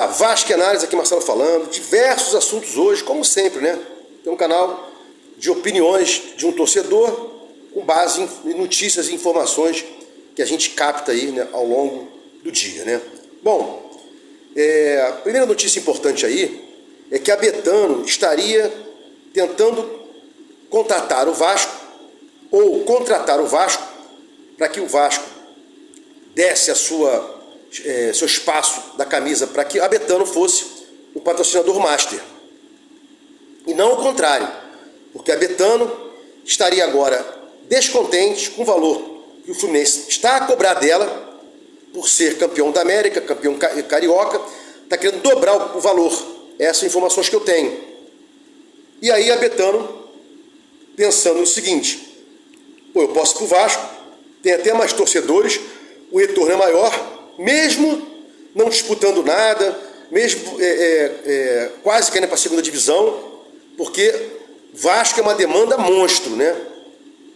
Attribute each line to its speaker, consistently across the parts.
Speaker 1: lá, Vasco Análise, aqui Marcelo falando, diversos assuntos hoje, como sempre, né? Tem um canal de opiniões de um torcedor com base em notícias e informações que a gente capta aí, né, ao longo do dia, né? Bom, a primeira notícia importante aí é que a Betano estaria tentando contratar o Vasco ou contratar o Vasco para que o Vasco desse seu espaço da camisa para que a Betano fosse o patrocinador master. E não o contrário, porque a Betano estaria agora descontente com o valor que o Fluminense está a cobrar dela por ser campeão da América, campeão carioca, está querendo dobrar o valor. Essas são informações que eu tenho. E aí a Betano, pensando no seguinte, eu posso ir para o Vasco, tem até mais torcedores, o retorno é maior, mesmo não disputando nada, mesmo quase caindo para a segunda divisão, porque Vasco é uma demanda monstro, né?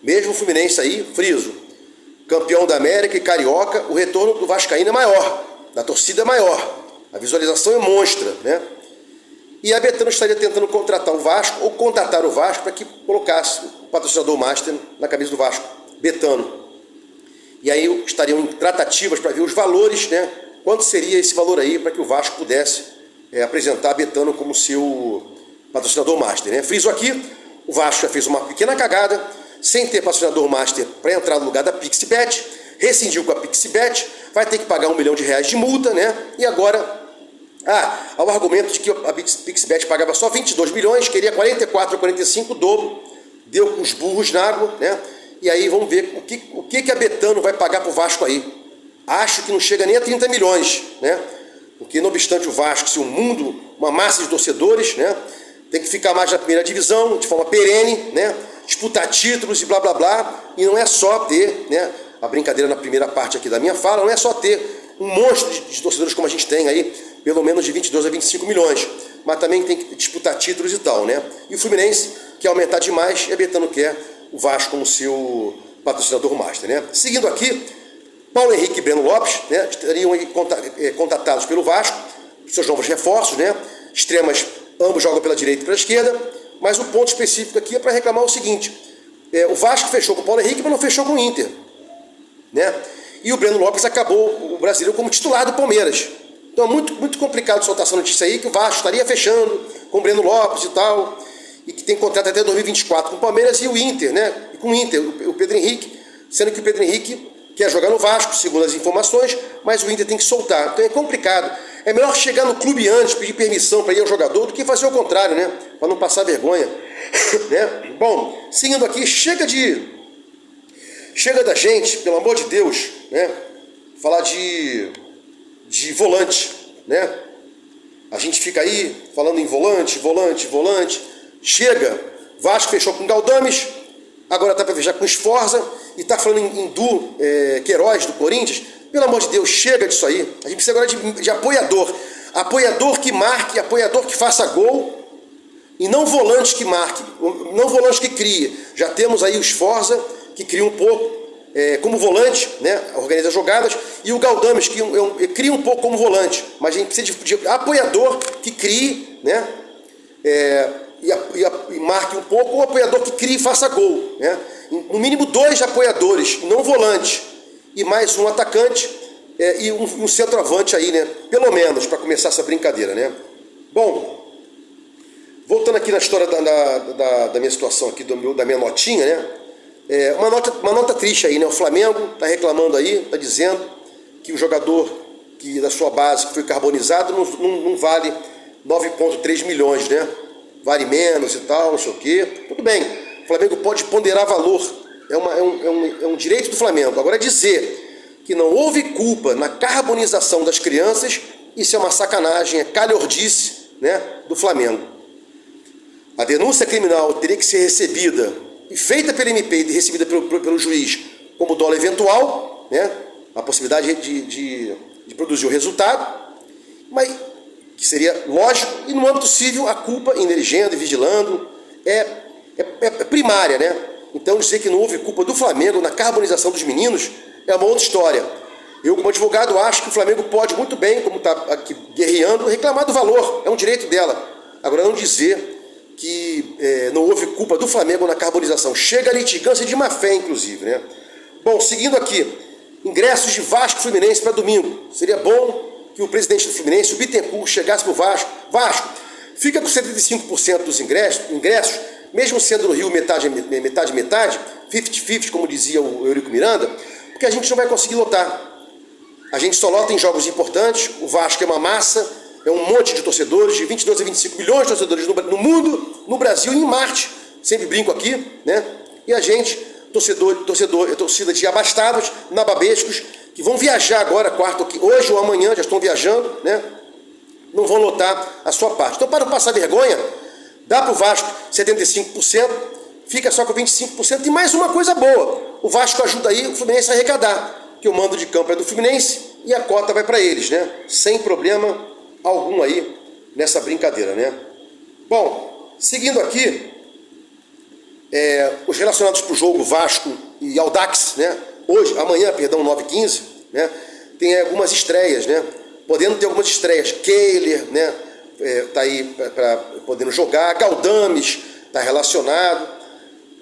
Speaker 1: Mesmo o Fluminense aí, friso, campeão da América e carioca, o retorno do vascaíno é maior, da torcida é maior, a visualização é monstra, né? E a Betano estaria tentando contratar o Vasco ou contratar o Vasco para que colocasse o patrocinador master na camisa do Vasco, Betano. E aí estariam em tratativas para ver os valores, né? Quanto seria esse valor aí para que o Vasco pudesse apresentar a Betano como seu patrocinador master, né? Friso aqui, o Vasco já fez uma pequena cagada, sem ter patrocinador master para entrar no lugar da Pixbet, rescindiu com a Pixbet, vai ter que pagar R$1 milhão de multa, né? E agora, há o argumento de que a Pixbet pagava só 22 milhões, queria 44 ou 45, o dobro, deu uns burros na água, né? E aí vamos ver o que a Betano vai pagar para o Vasco aí. Acho que não chega nem a 30 milhões, né? Porque não obstante o Vasco ser um mundo, uma massa de torcedores, né? Tem que ficar mais na primeira divisão, de forma perene, né? Disputar títulos e blá blá blá. E não é só ter, né? A brincadeira na primeira parte aqui da minha fala, não é só ter um monstro de torcedores como a gente tem aí, pelo menos de 22 a 25 milhões. Mas também tem que disputar títulos e tal, né? E o Fluminense quer aumentar demais e a Betano quer o Vasco como seu patrocinador master, né? Seguindo aqui, Paulo Henrique e Breno Lopes, né, estariam contatados pelo Vasco, seus novos reforços, né? Extremas, ambos jogam pela direita e pela esquerda, mas o ponto específico aqui é para reclamar o seguinte, o Vasco fechou com o Paulo Henrique, mas não fechou com o Inter, né? E o Breno Lopes acabou o brasileiro como titular do Palmeiras. Então é muito complicado soltar essa notícia aí, que o Vasco estaria fechando com o Breno Lopes e tal, e que tem contrato até 2024 com o Palmeiras e o Inter, né? E com o Inter, o Pedro Henrique, sendo que o Pedro Henrique quer jogar no Vasco, segundo as informações, mas o Inter tem que soltar. Então é complicado. É melhor chegar no clube antes, pedir permissão para ir ao jogador, do que fazer o contrário, né? Para não passar vergonha. Né? Bom, seguindo aqui, chega da gente, pelo amor de Deus, né? Falar de volante, né? A gente fica aí falando em volante. Chega, Vasco fechou com Galdames, agora está para fechar com Sforza e está falando em Du Queiroz do Corinthians. Pelo amor de Deus, chega disso aí. A gente precisa agora de apoiador. Apoiador que marque, apoiador que faça gol e não volante que marque, não volante que crie. Já temos aí o Sforza que cria um pouco como volante, né? Organiza jogadas, e o Galdames que cria um pouco como volante, mas a gente precisa de apoiador que crie, né? E marque um pouco, ou apoiador que crie e faça gol, né? No mínimo 2 apoiadores, não volante, e mais um atacante e um centroavante aí, né? Pelo menos, para começar essa brincadeira, né? Bom, voltando aqui na história da minha situação aqui, da minha notinha, né? Uma nota triste aí, né? O Flamengo está reclamando aí, está dizendo que o jogador da sua base que foi carbonizado não vale 9,3 milhões, né? Vale menos e tal, não sei o quê. Tudo bem, o Flamengo pode ponderar valor, é um direito do Flamengo. Agora, dizer que não houve culpa na carbonização das crianças, isso é uma sacanagem, é calhordice, né, do Flamengo. A denúncia criminal teria que ser recebida e feita pela MP e recebida pelo juiz como dolo eventual, né, a possibilidade de produzir o resultado, mas que seria lógico, e no âmbito civil a culpa, inteligendo e vigilando, é primária, né? Então dizer que não houve culpa do Flamengo na carbonização dos meninos é uma outra história. Eu, como advogado, acho que o Flamengo pode muito bem, como está aqui guerreando, reclamar do valor, é um direito dela. Agora, não dizer que não houve culpa do Flamengo na carbonização. Chega a litigância de má fé, inclusive, né? Bom, seguindo aqui, ingressos de Vasco e Fluminense para domingo. Seria bom que o presidente do Fluminense, o Bittencourt, chegasse para o Vasco. Vasco, fica com 75% dos ingressos, mesmo sendo no Rio metade, 50-50, como dizia o Eurico Miranda, porque a gente não vai conseguir lotar. A gente só lota em jogos importantes, o Vasco é uma massa, é um monte de torcedores, de 22 a 25 milhões de torcedores no mundo, no Brasil e em Marte, sempre brinco aqui, né? E a gente, torcida de abastados, nababescos, que vão viajar agora, hoje ou amanhã, já estão viajando, né? Não vão lotar a sua parte. Então, para não passar vergonha, dá para o Vasco 75%, fica só com 25%, e mais uma coisa boa, o Vasco ajuda aí o Fluminense a arrecadar, que o mando de campo é do Fluminense e a cota vai para eles, né? Sem problema algum aí nessa brincadeira, né? Bom, seguindo aqui, os relacionados para o jogo Vasco e Audax, né? Amanhã, 9h15, né? Tem algumas estreias, né? Podendo ter algumas estreias. Kehler, né? Tá aí podendo jogar. Galdames está relacionado.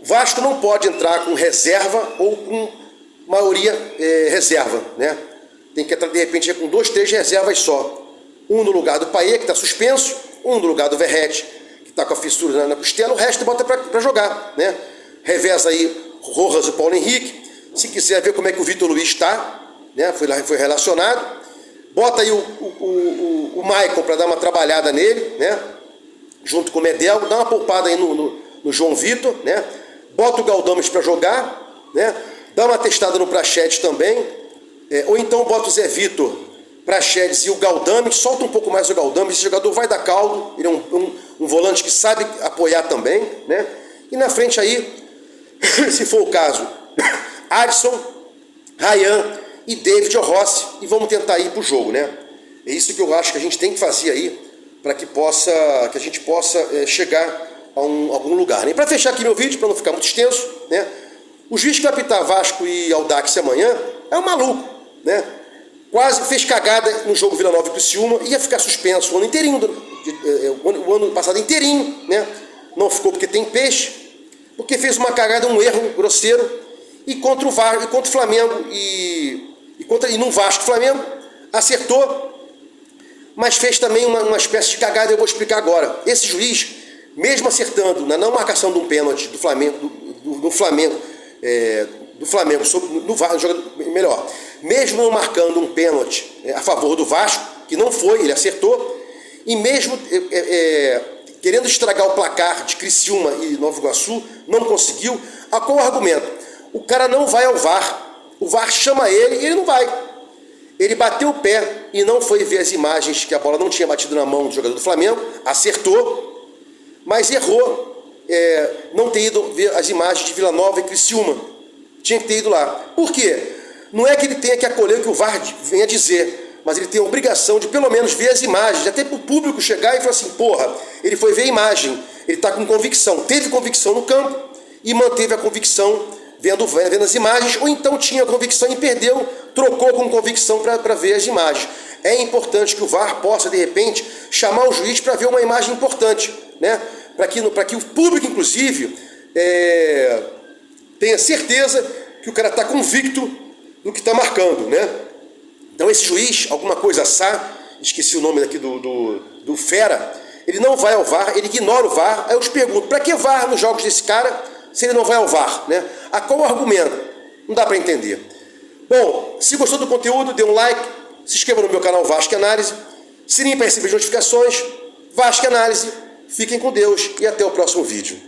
Speaker 1: Vasco não pode entrar com reserva ou com maioria reserva, né? Tem que entrar de repente com 2, 3 reservas só. Um no lugar do Payet, que está suspenso, um no lugar do Verratti, que está com a fissura na costela, o resto bota para jogar, né? Reveza aí Rojas e Paulo Henrique. Se quiser ver como é que o Vitor Luiz está, né? Foi relacionado. Bota aí o Maicon para dar uma trabalhada nele, né? Junto com o Medel, dá uma poupada aí no João Vitor, né? Bota o Galdames para jogar, né? Dá uma testada no Praxedes também, ou então bota o Zé Vitor, Praxedes e o Galdames, solta um pouco mais o Galdames, esse jogador vai dar caldo, ele é um volante que sabe apoiar também, né? E na frente aí, se for o caso, Adson, Ryan e David Rossi, e vamos tentar ir para o jogo, né? É isso que eu acho que a gente tem que fazer aí, para que a gente possa chegar a algum lugar, né? Para fechar aqui meu vídeo, para não ficar muito extenso, né? O juiz que vai apitar Vasco e Audax amanhã é um maluco, né? Quase fez cagada no jogo Vila Nova e Criciúma, ia ficar suspenso o ano inteirinho, o ano passado inteirinho, né? Não ficou porque tem peixe, porque fez uma cagada, um erro grosseiro, e contra o Vasco, e contra o Flamengo, e no Vasco Flamengo, acertou, mas fez também uma espécie de cagada, eu vou explicar agora. Esse juiz, mesmo acertando na não marcação de um pênalti do Flamengo, do Flamengo, melhor, mesmo não marcando um pênalti a favor do Vasco, que não foi, ele acertou, e mesmo querendo estragar o placar de Criciúma e Nova Iguaçu, não conseguiu. A qual argumento? O cara não vai ao VAR, o VAR chama ele e ele não vai. Ele bateu o pé e não foi ver as imagens, que a bola não tinha batido na mão do jogador do Flamengo, acertou, mas errou não ter ido ver as imagens de Vila Nova e Criciúma. Tinha que ter ido lá. Por quê? Não é que ele tenha que acolher o que o VAR venha dizer, mas ele tem a obrigação de pelo menos ver as imagens, até para o público chegar e falar assim, porra, ele foi ver a imagem, ele está com convicção, teve convicção no campo e manteve a convicção vendo as imagens, ou então tinha convicção e perdeu, trocou com convicção para ver as imagens. É importante que o VAR possa, de repente, chamar o juiz para ver uma imagem importante, né? Para que o público, inclusive, tenha certeza que o cara está convicto do que está marcando, né? Então esse juiz, alguma coisa esqueci o nome aqui do Fera, ele não vai ao VAR, ele ignora o VAR. Aí eu te pergunto, para que VAR nos jogos desse cara se ele não vai ao VAR, né? A qual argumento? Não dá para entender. Bom, se gostou do conteúdo, dê um like, se inscreva no meu canal Vasco Análise, sininho para receber notificações, Vasco Análise, fiquem com Deus e até o próximo vídeo.